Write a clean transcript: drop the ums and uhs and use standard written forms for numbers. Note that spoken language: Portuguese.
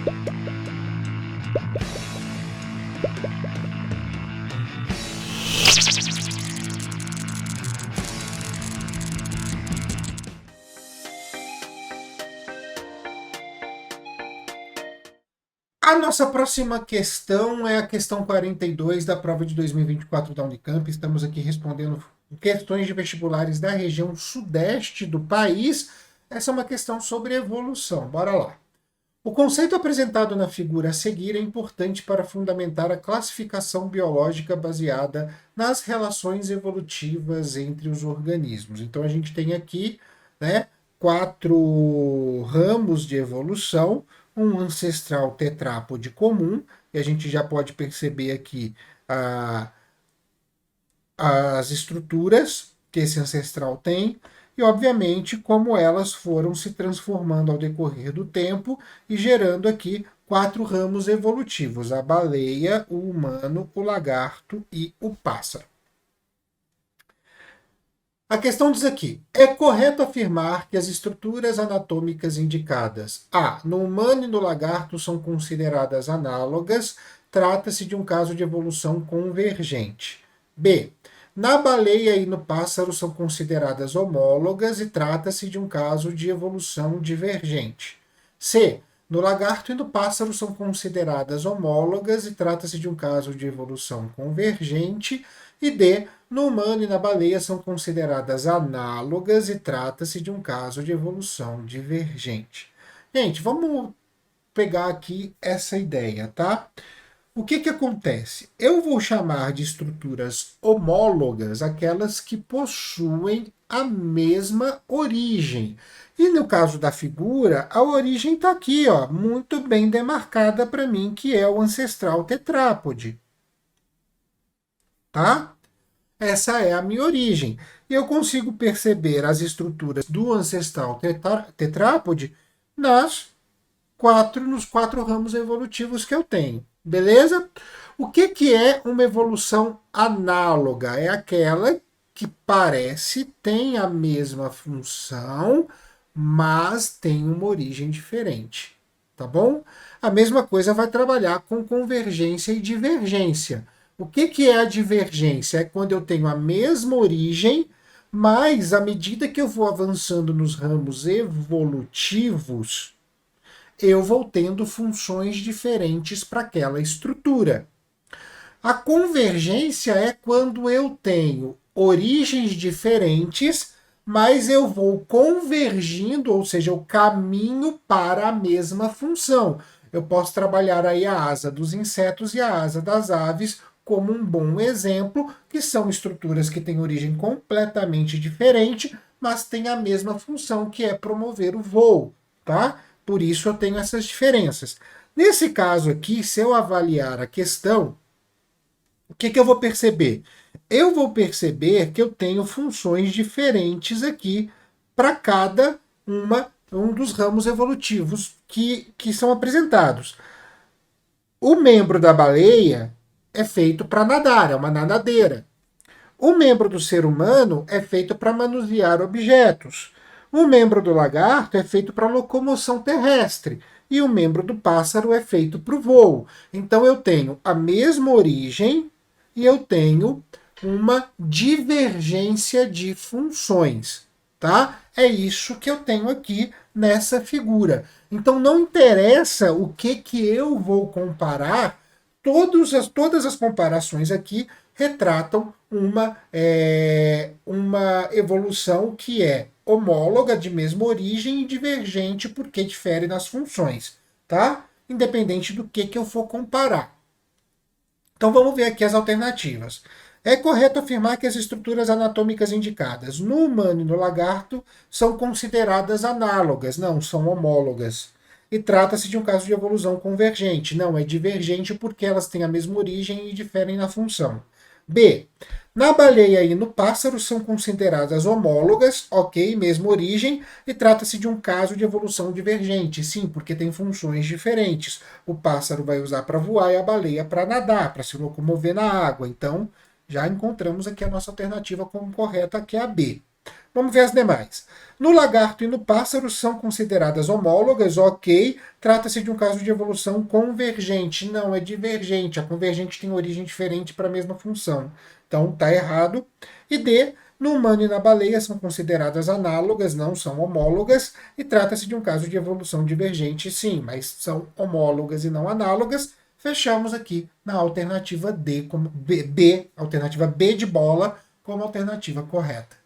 A nossa próxima questão é a questão 42 da prova de 2024 da Unicamp. Estamos aqui respondendo questões de vestibulares da região sudeste do país. Essa é uma questão sobre evolução. Bora lá. O conceito apresentado na figura a seguir é importante para fundamentar a classificação biológica baseada nas relações evolutivas entre os organismos. Então a gente tem aqui, né, 4 ramos de evolução, um ancestral tetrápode comum, e a gente já pode perceber aqui as estruturas que esse ancestral tem, e obviamente como elas foram se transformando ao decorrer do tempo e gerando aqui 4 ramos evolutivos: a baleia, o humano, o lagarto e o pássaro. A questão diz aqui: é correto afirmar que as estruturas anatômicas indicadas no humano e no lagarto são consideradas análogas, trata-se de um caso de evolução convergente. B. Na baleia e no pássaro são consideradas homólogas e trata-se de um caso de evolução divergente. C. No lagarto e no pássaro são consideradas homólogas e trata-se de um caso de evolução convergente. E D. No humano e na baleia são consideradas análogas e trata-se de um caso de evolução divergente. Gente, vamos pegar aqui essa ideia, tá? O que acontece? Eu vou chamar de estruturas homólogas aquelas que possuem a mesma origem. E no caso da figura, a origem está aqui, ó, muito bem demarcada para mim, que é o ancestral tetrápode. Tá? Essa é a minha origem. E eu consigo perceber as estruturas do ancestral tetrápode nos 4 ramos evolutivos que eu tenho. Beleza? O que é uma evolução análoga? É aquela que parece, tem a mesma função, mas tem uma origem diferente. Tá bom? A mesma coisa vai trabalhar com convergência e divergência. O que é a divergência? É quando eu tenho a mesma origem, mas à medida que eu vou avançando nos ramos evolutivos, eu vou tendo funções diferentes para aquela estrutura. A convergência é quando eu tenho origens diferentes, mas eu vou convergindo, ou seja, eu caminho para a mesma função. Eu posso trabalhar aí a asa dos insetos e a asa das aves como um bom exemplo, que são estruturas que têm origem completamente diferente, mas têm a mesma função, que é promover o voo, tá? Por isso eu tenho essas diferenças. Nesse caso aqui, se eu avaliar a questão, o que eu vou perceber? Eu vou perceber que eu tenho funções diferentes aqui para cada um dos ramos evolutivos que são apresentados. O membro da baleia é feito para nadar, é uma nadadeira. O membro do ser humano é feito para manusear objetos. O membro do lagarto é feito para locomoção terrestre. E o membro do pássaro é feito para o voo. Então eu tenho a mesma origem e eu tenho uma divergência de funções. Tá? É isso que eu tenho aqui nessa figura. Então não interessa o que eu vou comparar, todas as comparações aqui retratam uma evolução que é homóloga, de mesma origem, e divergente porque difere nas funções, tá? Independente do que eu for comparar. Então vamos ver aqui as alternativas. É correto afirmar que as estruturas anatômicas indicadas no humano e no lagarto são consideradas análogas, não, são homólogas. E trata-se de um caso de evolução convergente, não, é divergente porque elas têm a mesma origem e diferem na função. B. Na baleia e no pássaro são consideradas homólogas, ok, mesma origem, e trata-se de um caso de evolução divergente, sim, porque tem funções diferentes. O pássaro vai usar para voar e a baleia para nadar, para se locomover na água. Então, já encontramos aqui a nossa alternativa como correta, que é a B. Vamos ver as demais. No lagarto e no pássaro são consideradas homólogas, ok. Trata-se de um caso de evolução convergente. Não, é divergente. A convergente tem origem diferente para a mesma função. Então tá errado. E D, no humano e na baleia são consideradas análogas, não são homólogas. E trata-se de um caso de evolução divergente, sim, mas são homólogas e não análogas. Fechamos aqui na alternativa D, como B, alternativa B de bola, como alternativa correta.